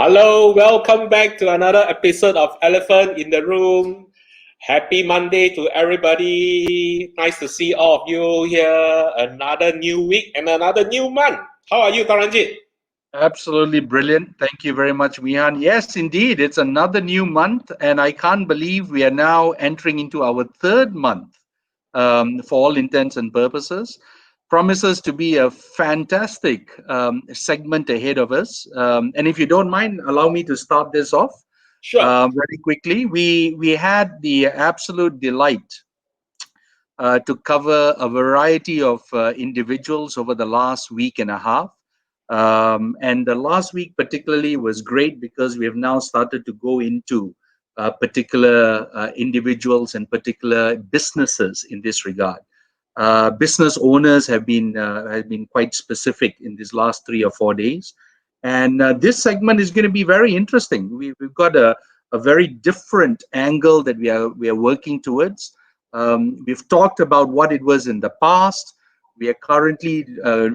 Hello, welcome back to another episode of Elephant in the Room. Happy Monday to everybody. Nice to see all of you here. Another new week and another new month. How are you, Taranjeet? Absolutely brilliant. Thank you very much, Mihan. Yes, indeed. It's another new month, and I can't believe we are now entering into our third month for all intents and purposes. Promises to be a fantastic segment ahead of us. And if you don't mind, allow me to start this off Sure. very quickly. We had the absolute delight to cover a variety of individuals over the last week and a half. And the last week particularly was great because we have now started to go into particular individuals and particular businesses in this regard. Business owners have been quite specific in these last 3 or 4 days, and this segment is going to be very interesting. We've got a very different angle that we are working towards. We've talked about what it was in the past. We are currently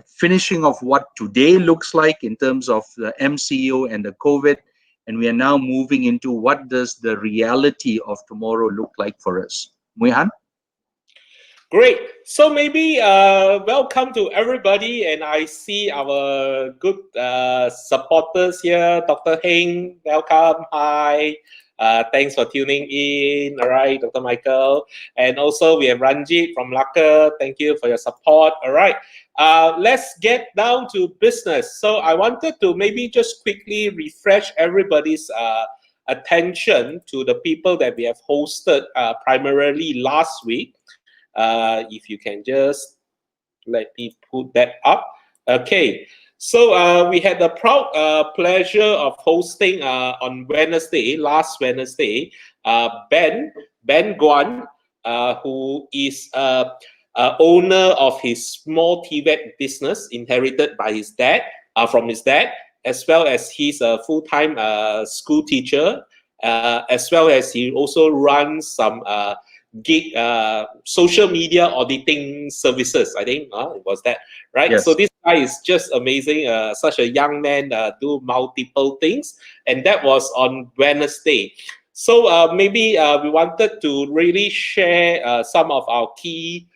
finishing off what today looks like in terms of the MCO and the COVID, and we are now moving into what does the reality of tomorrow look like for us. Muihan? Great. So maybe welcome to everybody, and I see our good supporters here. Dr. Heng, welcome. Hi. Thanks for tuning in. All right, Dr. Michael. And also we have Ranjit from Laka. Thank you for your support. All right. Let's get down to business. So I wanted to maybe just quickly refresh everybody's attention to the people that we have hosted primarily last week. If you can just let me put that up. Okay, so we had the proud pleasure of hosting on last Wednesday, Ben Guan, who is owner of his small TVET business inherited by his dad, from his dad, as well as he's a full-time school teacher, as well as he also runs some gig social media auditing services. I think it was that, right? Yes. So this guy is just amazing. Such a young man, do multiple things, and that was on Wednesday. So maybe we wanted to really share some of our key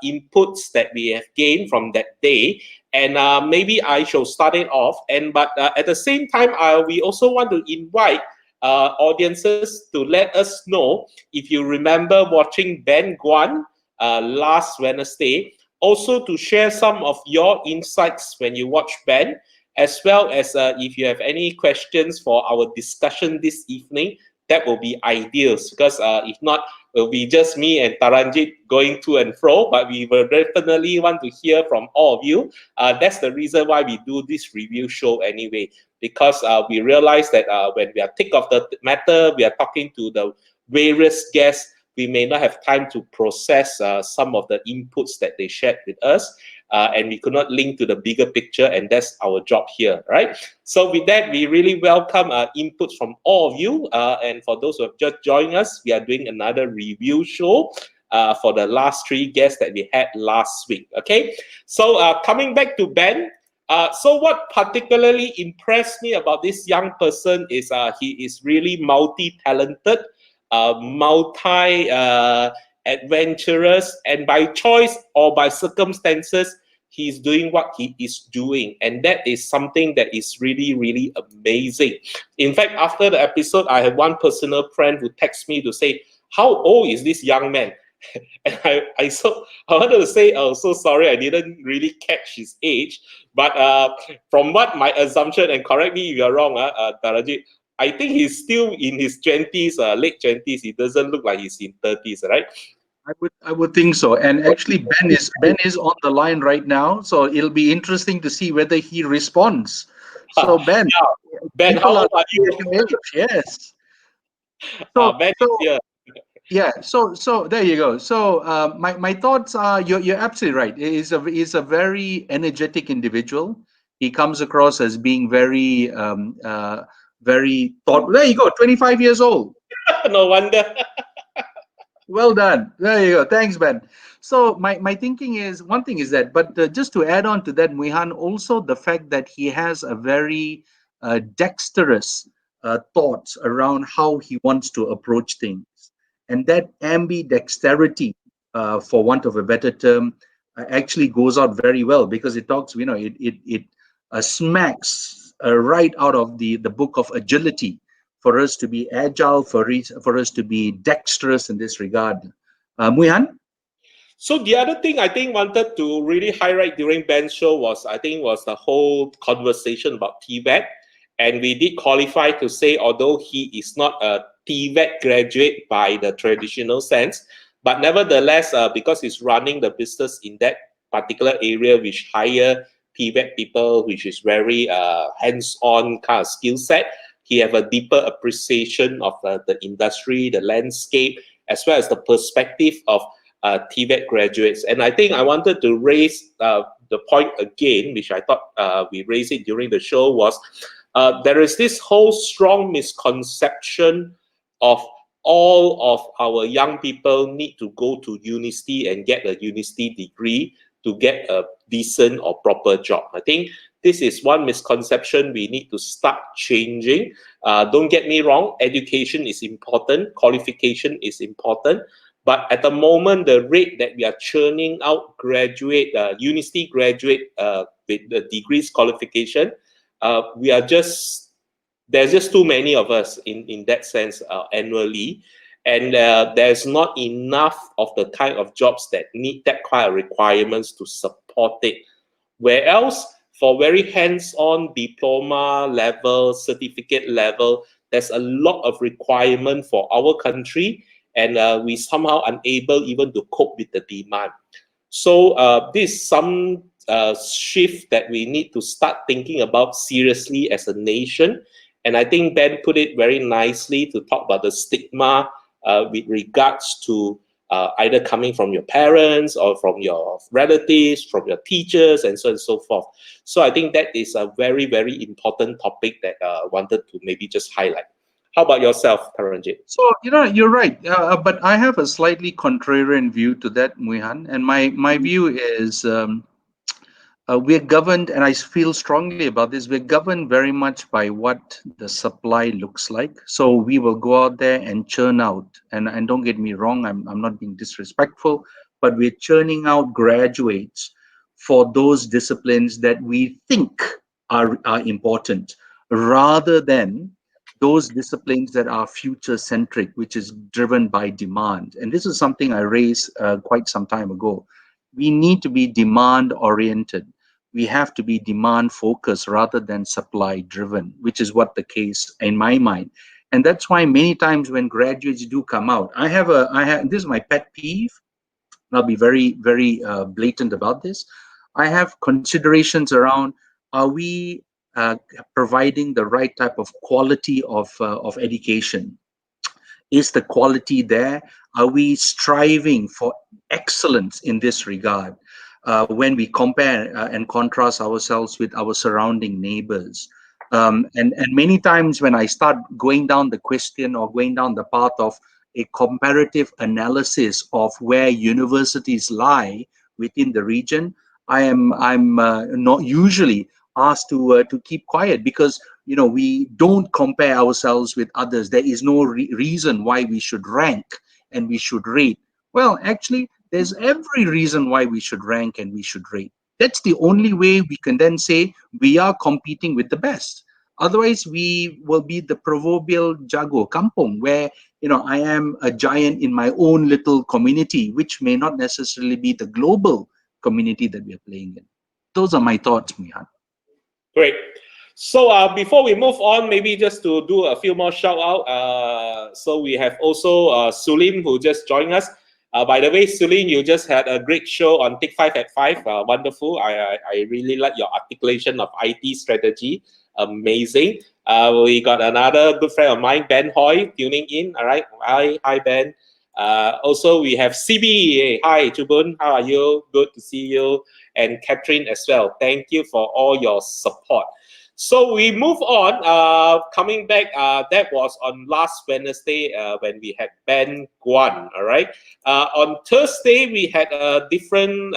inputs that we have gained from that day, and maybe I shall start it off. But at the same time, we also want to invite audiences to let us know if you remember watching Ben Guan last Wednesday, also to share some of your insights when you watch Ben, as well as if you have any questions for our discussion this evening. That will be ideal, because if not, it will be just me and Taranjeet going to and fro, but we will definitely want to hear from all of you. That's the reason why we do this review show anyway, because we realize that when we are thick of the matter, we are talking to the various guests, we may not have time to process some of the inputs that they shared with us, and we could not link to the bigger picture, and that's our job here, right? So with that, we really welcome inputs from all of you, and for those who have just joined us, we are doing another review show for the last 3 guests that we had last week, okay? So coming back to Ben, so what particularly impressed me about this young person is he is really multi-talented, multi-adventurous, and by choice or by circumstances, he's doing what he is doing. And that is something that is really, really amazing. In fact, after the episode, I had one personal friend who texted me to say, how old is this young man? And I wanted to say, oh, so sorry, I didn't really catch his age. But from what my assumption, and correct me if you're wrong, Taranjeet, I think he's still in his 20s, late 20s. He doesn't look like he's in 30s, right? I would think so. And actually, Ben is on the line right now, so it'll be interesting to see whether he responds. So Ben, Ben, how old are you? Yes. Ben is here. Yeah, so there you go. So my thoughts are you're absolutely right. He's a very energetic individual. He comes across as being very very thought. There you go, 25 years old. No wonder. Well done. There you go. Thanks, Ben. So my thinking is, one thing is that, but just to add on to that, Muihan, also the fact that he has a very dexterous thoughts around how he wants to approach things. And that ambidexterity, for want of a better term, actually goes out very well, because it talks, it smacks right out of the book of agility, for us to be agile, for us to be dexterous in this regard. Muihan? So the other thing I think wanted to really highlight during Ben's show was the whole conversation about TVET, and we did qualify to say, although he is not a TVET graduate by the traditional sense, but nevertheless, because he's running the business in that particular area, which hire TVET people, which is very hands-on kind of skill set, he have a deeper appreciation of the industry, the landscape, as well as the perspective of TVET graduates. And I think I wanted to raise the point again, which I thought we raised it during the show, was there is this whole strong misconception of all of our young people need to go to university and get a university degree to get a decent or proper job. I think this is one misconception we need to start changing. Don't get me wrong, education is important, qualification is important, but at the moment, the rate that we are churning out university graduate with the degrees qualification, there's just too many of us in that sense annually. And there's not enough of the kind of jobs that need that kind of requirements to support it. Where else, for very hands-on diploma level, certificate level, there's a lot of requirement for our country, and we somehow unable even to cope with the demand. So this is some shift that we need to start thinking about seriously as a nation. And I think Ben put it very nicely to talk about the stigma with regards to either coming from your parents or from your relatives, from your teachers, and so on and so forth. So I think that is a very, very important topic that I wanted to maybe just highlight. How about yourself, Taranjeet? So, you're right. But I have a slightly contrarian view to that, Muihan. And my view is, we're governed, and I feel strongly about this, we're governed very much by what the supply looks like. So we will go out there and churn out, and don't get me wrong, I'm not being disrespectful, but we're churning out graduates for those disciplines that we think are important, rather than those disciplines that are future centric, which is driven by demand. And this is something I raised quite some time ago. We need to be demand oriented. We have to be demand focused rather than supply driven, which is what the case in my mind. And that's why many times when graduates do come out, this is my pet peeve, and I'll be very, very blatant about this. I have considerations around, are we providing the right type of quality of education? Is the quality there? Are we striving for excellence in this regard? When we compare and contrast ourselves with our surrounding neighbors. And many times when I start going down the question or going down the path of a comparative analysis of where universities lie within the region, I'm not usually asked to keep quiet, because we don't compare ourselves with others. There is no reason why we should rank and we should rate. Well, actually, there's every reason why we should rank and we should rate. That's the only way we can then say we are competing with the best. Otherwise, we will be the proverbial jago kampong, where I am a giant in my own little community, which may not necessarily be the global community that we are playing in. Those are my thoughts, Mihan. Great. So before we move on, maybe just to do a few more shout out. So we have also Sulim, who just joined us. By the way, Sulim, you just had a great show on Take 5 at 5. Wonderful. I really like your articulation of IT strategy. Amazing. We got another good friend of mine, Ben Hoy, tuning in. All right. Hi, Ben. Also, we have CB. Hi, Chubun. How are you? Good to see you. And Catherine as well. Thank you for all your support. So we move on. Coming back, that was on last Wednesday when we had Ben Guan. All right. On Thursday, we had a different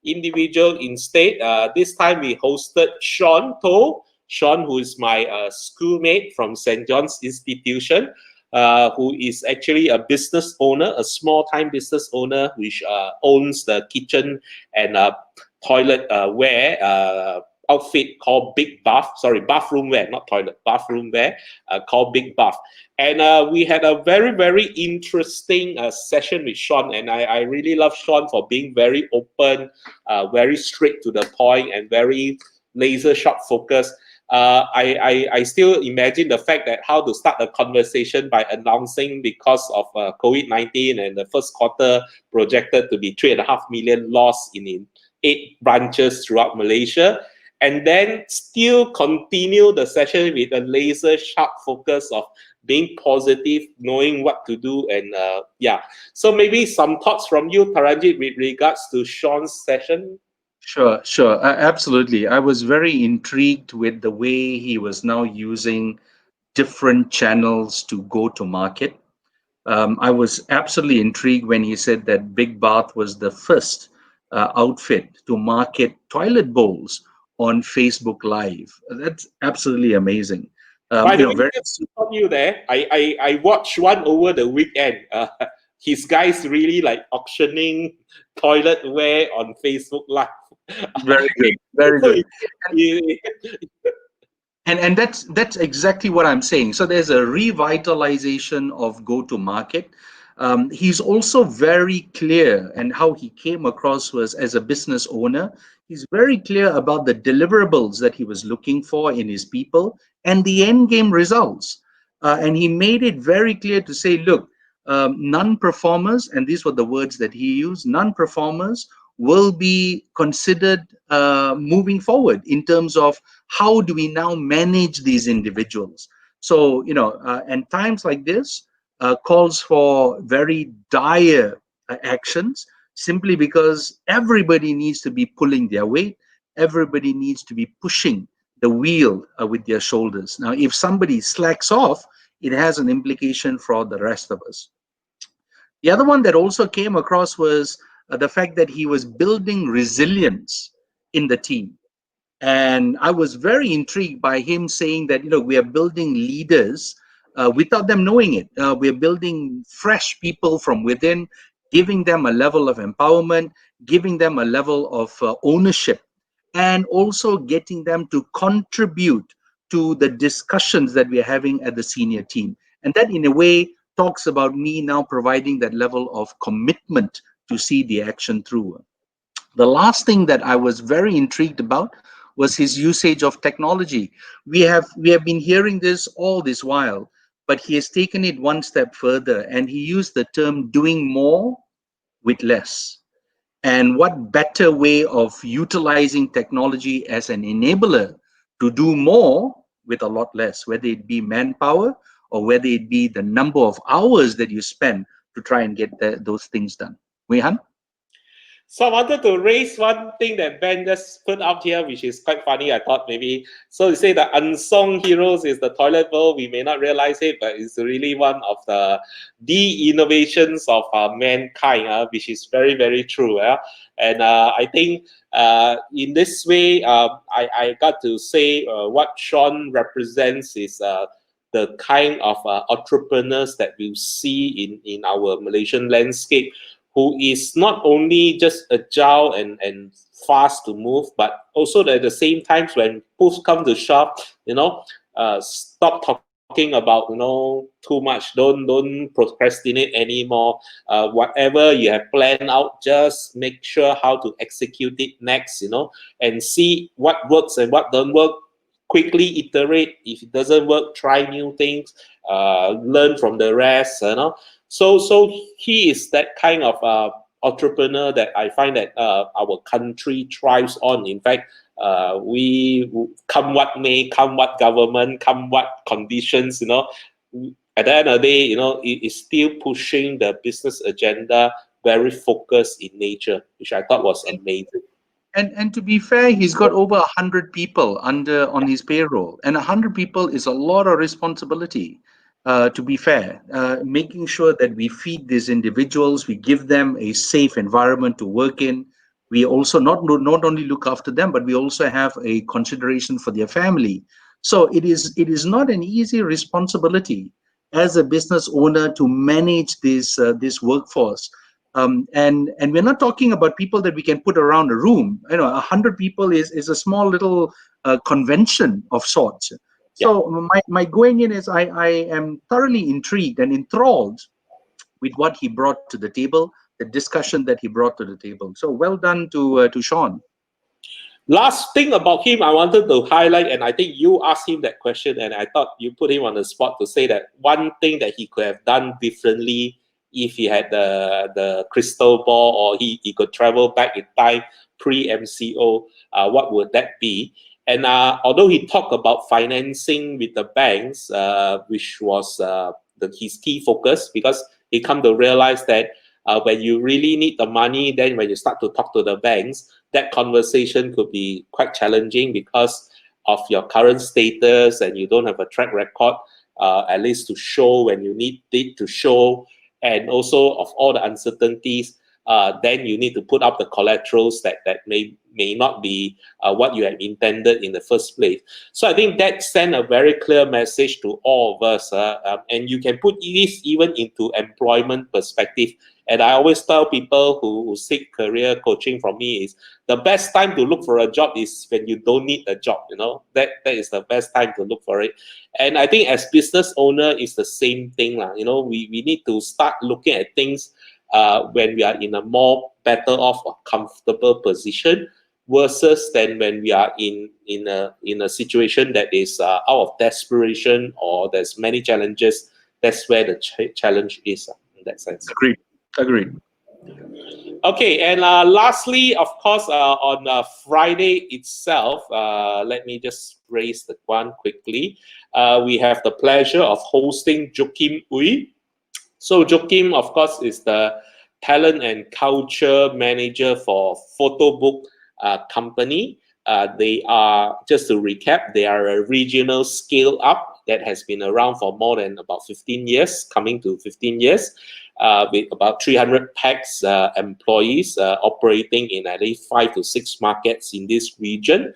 individual instead. This time we hosted Sean To. Sean, who is my schoolmate from St. John's Institution, who is actually a business owner, a small-time business owner, which owns the kitchen and toilet wear outfit called Big Bath. Sorry, bathroom wear, not toilet, bathroom wear, called Big Bath. And we had a very, very interesting session with Sean. And I really love Sean for being very open, very straight to the point, and very laser sharp focus. I still imagine the fact that how to start a conversation by announcing because of COVID-19 and the first quarter projected to be 3.5 million loss in 8 branches throughout Malaysia, and then still continue the session with a laser sharp focus of being positive, knowing what to do, and yeah. So maybe some thoughts from you, Taranjeet, with regards to Sean's session. Sure, sure. Absolutely. I was very intrigued with the way he was now using different channels to go to market. I was absolutely intrigued when he said that Big Bath was the first outfit to market toilet bowls on Facebook Live. That's absolutely amazing. By the way, Very. just to stop you there, I watched one over the weekend. His guys really like auctioning toilet wear on Facebook Live. Very good, very So good. And that's exactly what I'm saying. So there's a revitalization of go to market. He's also very clear, and how he came across was as a business owner. He's very clear about the deliverables that he was looking for in his people and the end game results. And he made it very clear to say, look, non-performers, and these were the words that he used, non-performers will be considered moving forward in terms of how do we now manage these individuals. So, and times like this calls for very dire actions, simply because everybody needs to be pulling their weight, everybody needs to be pushing the wheel with their shoulders. Now, if somebody slacks off, it has an implication for the rest of us. The other one that also came across was the fact that he was building resilience in the team. And I was very intrigued by him saying that, we are building leaders without them knowing it. We're building fresh people from within, giving them a level of empowerment, giving them a level of ownership, and also getting them to contribute to the discussions that we're having at the senior team. And that, in a way, talks about me now providing that level of commitment to see the action through. The last thing that I was very intrigued about was his usage of technology. We have been hearing this all this while, but he has taken it one step further, and he used the term doing more with less. And what better way of utilizing technology as an enabler to do more with a lot less, whether it be manpower or whether it be the number of hours that you spend to try and get those things done. Weihan? So I wanted to raise one thing that Ben just put up here, which is quite funny. I thought maybe, so you say the unsung heroes is the toilet bowl. We may not realize it, but it's really one of the innovations of mankind, which is very, very true. And I think in this way, I got to say what Sean represents is the kind of entrepreneurs that we see in our Malaysian landscape, who is not only just agile and fast to move, but also at the same time when push come to shove, stop talking about too much. Don't procrastinate anymore. Whatever you have planned out, just make sure how to execute it next. And see what works and what don't work. Quickly iterate. If it doesn't work, try new things. Learn from the rest. So he is that kind of entrepreneur that I find that our country thrives on. In fact, we come what may, come what government, come what conditions, at the end of the day, it is still pushing the business agenda, very focused in nature, which I thought was amazing. And to be fair, he's got over 100 people on his payroll, and 100 people is a lot of responsibility. To be fair, making sure that we feed these individuals, we give them a safe environment to work in. We also not only look after them, but we also have a consideration for their family. So it is not an easy responsibility as a business owner to manage this workforce. And we're not talking about people that we can put around a room. 100 people is a small little convention of sorts. Yeah. So my going in is I am thoroughly intrigued and enthralled with what he brought to the table, the discussion that he brought to the table. So well done to Sean. Last thing about him, I wanted to highlight, and I think you asked him that question, and I thought you put him on the spot to say that one thing that he could have done differently if he had the crystal ball, or he could travel back in time pre-MCO, what would that be? And although he talked about financing with the banks, which was his key focus, because he come to realize that when you really need the money, then when you start to talk to the banks, that conversation could be quite challenging because of your current status, and you don't have a track record, at least to show when you need it to show, and also of all the uncertainties. Then you need to put up the collaterals that may not be what you have intended in the first place. So I think that sent a very clear message to all of us, and you can put this even into employment perspective. And I always tell people who seek career coaching from me is the best time to look for a job is when you don't need a job. That is the best time to look for it. And I think as business owner, it's the same thing. We need to start looking at things when we are in a more better off or comfortable position, versus than when we are in a situation that is out of desperation, or there's many challenges. That's where the challenge is, in that sense. Agreed. Okay, and lastly, of course, on Friday itself, let me just raise the one quickly. We have the pleasure of hosting Joachim Ooi. So Joachim, of course, is the talent and culture manager for Photobook company. They are, just to recap, they are a regional scale up that has been around for more than about 15 years, coming to 15 years, with about 300 PAX employees operating in at least 5 to 6 markets in this region.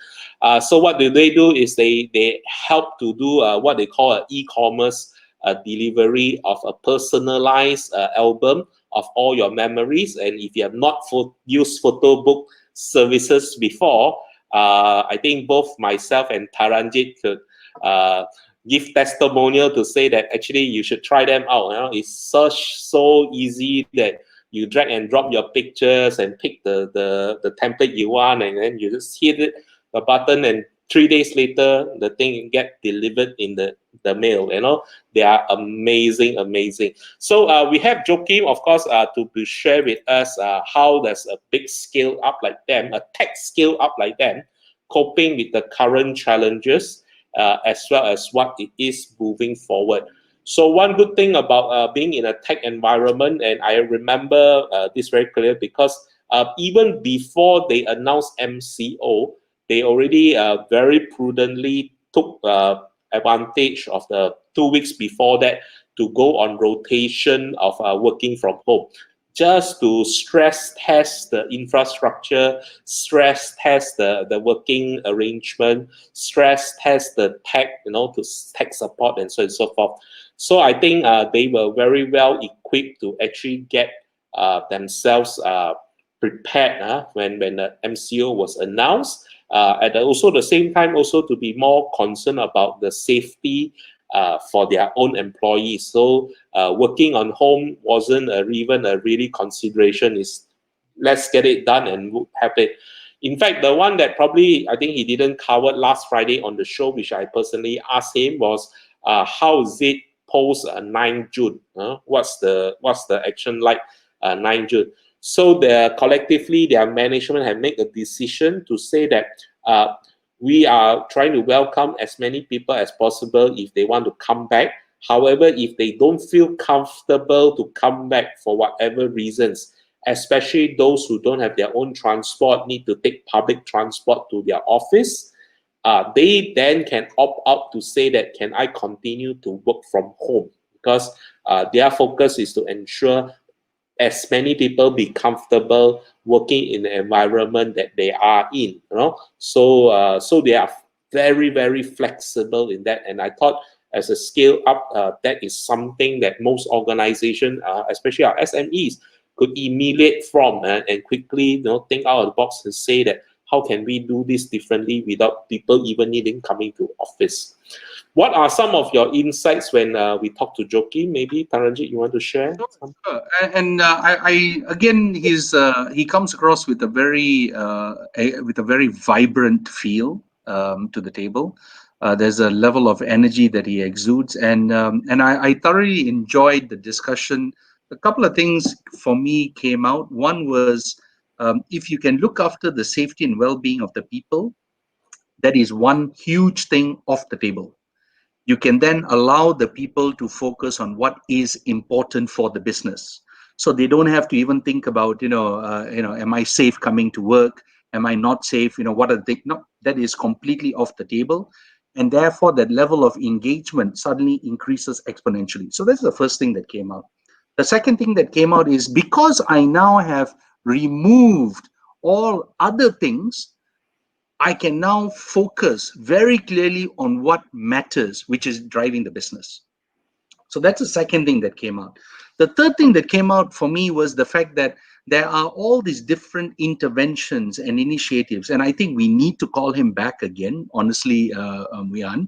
So what do? Is they help to do what they call an e-commerce delivery of a personalized album of all your memories. And if you have not used photo book services before, I think both myself and Taranjeet could give testimonial to say that actually you should try them out. It's so easy that you drag and drop your pictures and pick the template you want, and then you just hit the button, and 3 days later the thing get delivered in the mail. They are amazing. So we have Joachim, of course, to share with us how does a big scale up like them, a tech scale up like them, coping with the current challenges, as well as what it is moving forward. So one good thing about being in a tech environment, and I remember this very clear, because even before they announced MCO, they already very prudently took advantage of the 2 weeks before that to go on rotation of working from home, just to stress test the infrastructure, stress test the working arrangement, stress test the tech, to tech support, and so on and so forth. So I think they were very well equipped to actually get themselves prepared when the MCO was announced. At also the same time, also to be more concerned about the safety for their own employees. So working on home wasn't even a really consideration. Is let's get it done and have it. In fact, the one that probably I think he didn't cover last Friday on the show, which I personally asked him, was how is it post 9 June? What's the action like 9 June? So collectively, their management have made a decision to say that we are trying to welcome as many people as possible if they want to come back. However, if they don't feel comfortable to come back for whatever reasons, especially those who don't have their own transport, need to take public transport to their office, they then can opt out to say that, can I continue to work from home? Because their focus is to ensure as many people be comfortable working in the environment that they are in. So they are very, very flexible in that. And I thought as a scale up, that is something that most organizations, especially our SMEs, could emulate from, and quickly think out of the box and say that how can we do this differently without people even needing coming to office. What are some of your insights when we talk to Joachim? Maybe Taranjeet, you want to share? Sure. And I again, he comes across with a very vibrant feel to the table. There's a level of energy that he exudes, and I thoroughly enjoyed the discussion. A couple of things for me came out. One was, if you can look after the safety and well-being of the people, that is one huge thing off the table. You can then allow the people to focus on what is important for the business, so they don't have to even think about am I safe coming to work, am I not safe, what are they, no, that is completely off the table. And therefore that level of engagement suddenly increases exponentially. So that's the first thing that came out. The second thing that came out is, because I now have removed all other things, I can now focus very clearly on what matters, which is driving the business. So that's the second thing that came out. The third thing that came out for me was the fact that there are all these different interventions and initiatives, and I think we need to call him back again, honestly, Guan,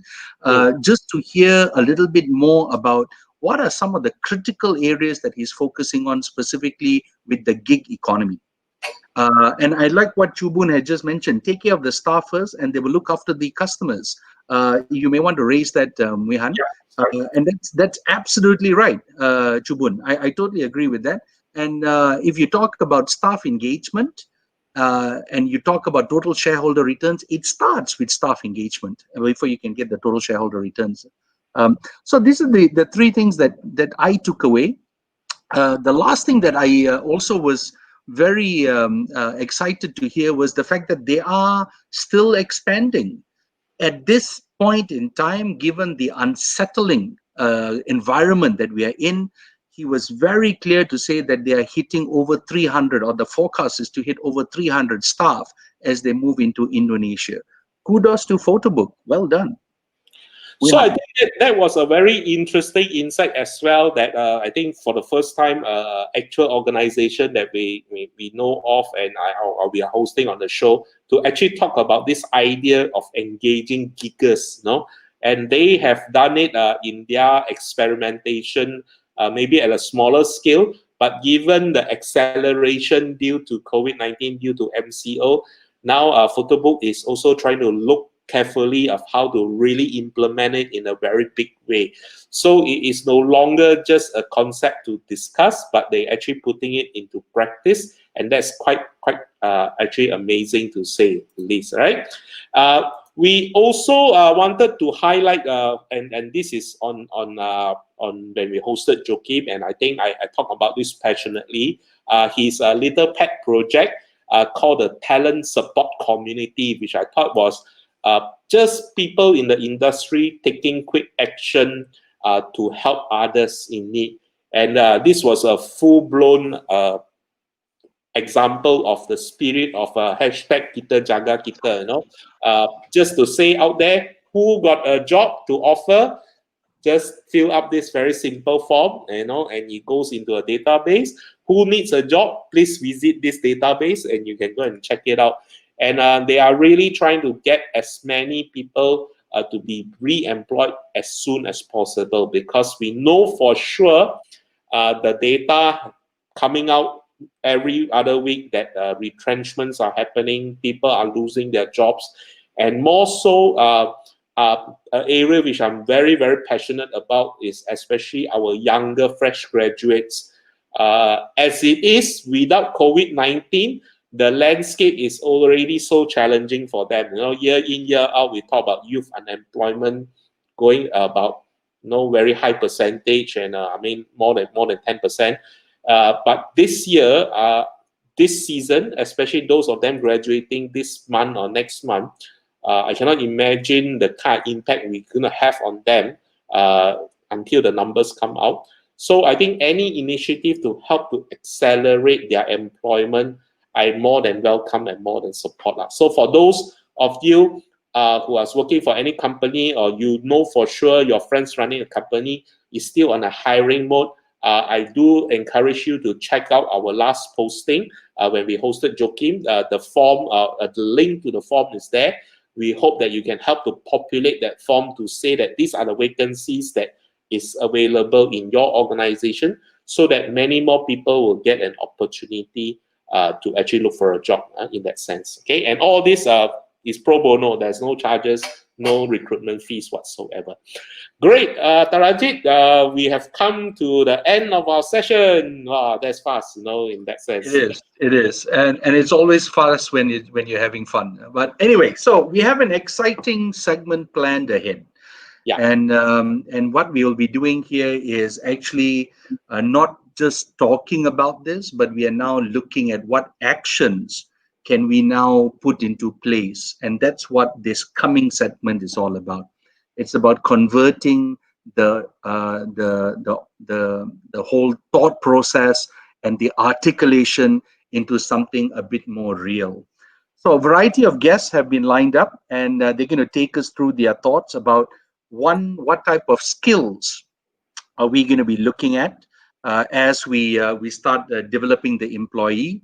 just to hear a little bit more about what are some of the critical areas that he's focusing on, specifically with the gig economy. And I like what Chubun had just mentioned. Take care of the staff first, and they will look after the customers. You may want to raise that, Wihan. And that's absolutely right, Chubun. I totally agree with that. And if you talk about staff engagement, and you talk about total shareholder returns, it starts with staff engagement before you can get the total shareholder returns. So these are the three things that I took away. The last thing that I also was very excited to hear was the fact that they are still expanding. At this point in time, given the unsettling environment that we are in, he was very clear to say that they are hitting over 300, or the forecast is to hit over 300 staff as they move into Indonesia. Kudos to Photobook. Well done. So I think that was a very interesting insight as well, that I think for the first time, actual organization that we know of, and we are hosting on the show, to actually talk about this idea of engaging giggers, and they have done it in their experimentation, maybe at a smaller scale, but given the acceleration due to COVID-19, due to MCO, now Photobook is also trying to look carefully of how to really implement it in a very big way. So it is no longer just a concept to discuss, but they actually putting it into practice, and that's quite actually amazing to say the least, right? We also wanted to highlight, and this is on when we hosted Joachim, and I think I talk about this passionately. His little pet project called the Talent Support Community, which I thought was just people in the industry taking quick action to help others in need. And this was a full-blown example of the spirit of hashtag Kita Jaga Kita, just to say out there, who got a job to offer, just fill up this very simple form, and it goes into a database. Who needs a job, please visit this database, and you can go and check it out. And they are really trying to get as many people to be re-employed as soon as possible, because we know for sure the data coming out every other week that retrenchments are happening, people are losing their jobs, and more so an area which I'm very, very passionate about is especially our younger fresh graduates. As it is, without COVID-19, the landscape is already so challenging for them. Year in, year out, we talk about youth unemployment going about very high percentage, and I mean more than 10%. But this year, this season, especially those of them graduating this month or next month, I cannot imagine the kind of impact we're going to have on them until the numbers come out. So I think any initiative to help to accelerate their employment, I more than welcome and more than support. So for those of you who is working for any company, or you know for sure your friends running a company is still on a hiring mode, I do encourage you to check out our last posting when we hosted Joachim. The form, the link to the form is there. We hope that you can help to populate that form to say that these are the vacancies that is available in your organization, so that many more people will get an opportunity to actually look for a job in that sense. Okay, and all this is pro bono. There's no charges, no recruitment fees whatsoever. Great, Taranjeet, we have come to the end of our session. Wow, that's fast, in that sense. It is, and it's always fast when you're having fun. But anyway, so we have an exciting segment planned ahead. Yeah. And what we will be doing here is actually not just talking about this, but we are now looking at what actions can we now put into place, and that's what this coming segment is all about. It's about converting the whole thought process and the articulation into something a bit more real. So a variety of guests have been lined up, and they're going to take us through their thoughts about what type of skills are we going to be looking at as we start developing the employee.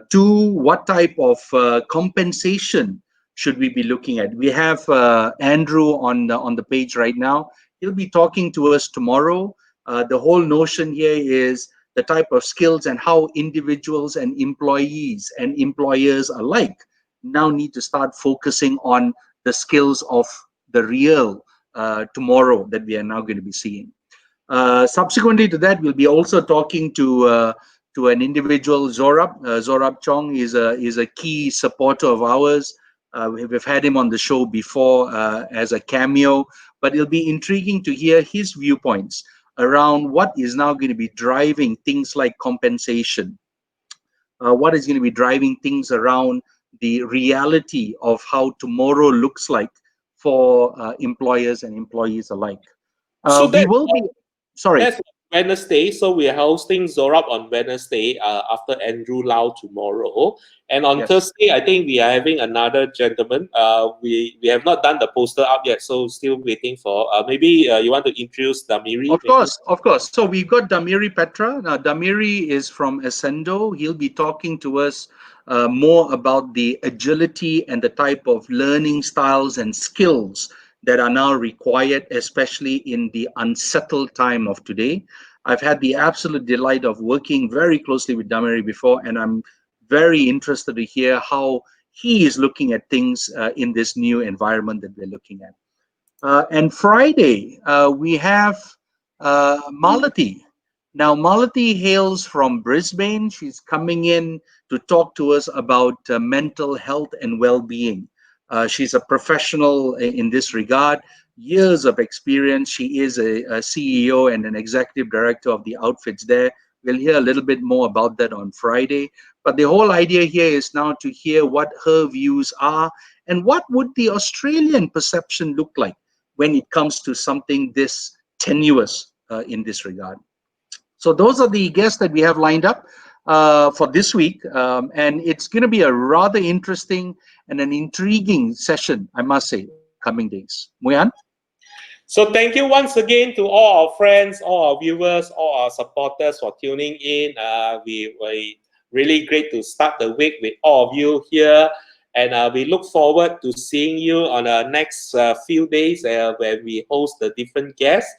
Two, what type of compensation should we be looking at? We have Andrew on the page right now. He'll be talking to us tomorrow. The whole notion here is the type of skills and how individuals and employees and employers alike now need to start focusing on the skills of the real tomorrow that we are now going to be seeing. Subsequently to that, we'll be also talking to an individual, Zorab. Zorab Chong is a key supporter of ours. We've had him on the show before as a cameo, but it'll be intriguing to hear his viewpoints around what is now going to be driving things like compensation, what is going to be driving things around the reality of how tomorrow looks like for employers and employees alike. So We will be, sorry. That's Wednesday. So we are hosting Zorab on Wednesday after Andrew Lau tomorrow. And on Yes. Thursday, I think we are having another gentleman. We have not done the poster up yet, so still waiting for. Maybe you want to introduce Damiri? Of course, of course. So we've got Damiri Petra. Now, Damiri is from Ascendo. He'll be talking to us more about the agility and the type of learning styles and skills that are now required, especially in the unsettled time of today. I've had the absolute delight of working very closely with Damiri before, and I'm very interested to hear how he is looking at things in this new environment that we're looking at. And Friday, we have Malati. Now, Malati hails from Brisbane. She's coming in to talk to us about mental health and well-being. She's a professional in this regard, years of experience. She is a CEO and an executive director of the outfits there. We'll hear a little bit more about that on Friday. But the whole idea here is now to hear what her views are and what would the Australian perception look like when it comes to something this tenuous in this regard. So those are the guests that we have lined up for this week. And it's going to be a rather interesting and an intriguing session, I must say, over the coming days. Muyan? So thank you once again to all our friends, all our viewers, all our supporters for tuning in. We really great to start the week with all of you here. And we look forward to seeing you on the next few days where we host the different guests.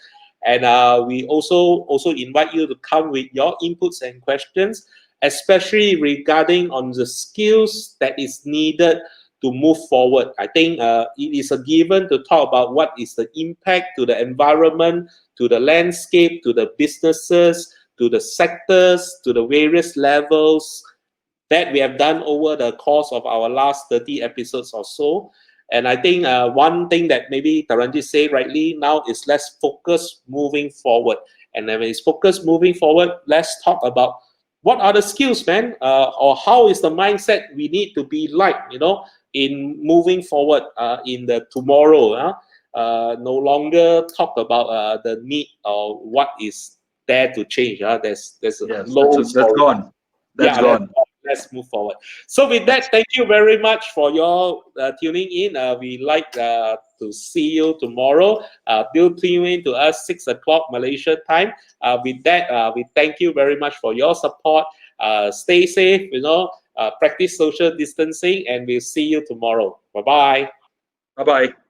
And we also invite you to come with your inputs and questions, especially regarding on the skills that is needed to move forward. I think it is a given to talk about what is the impact to the environment, to the landscape, to the businesses, to the sectors, to the various levels that we have done over the course of our last 30 episodes or so. And I think one thing that maybe Taranjeet said rightly now is let's focus moving forward. And when it's focus moving forward, let's talk about what are the skills, man, or how is the mindset we need to be like, in moving forward in the tomorrow. No longer talk about the need or what is there to change. There's Yes, low that's gone. That's gone. let's move forward. So with that, thank you very much for your tuning in. We like to see you tomorrow. Do tune in to us 6 o'clock Malaysia time. With that, we thank you very much for your support. Stay safe, practice social distancing, and we'll see you tomorrow. Bye bye. Bye bye.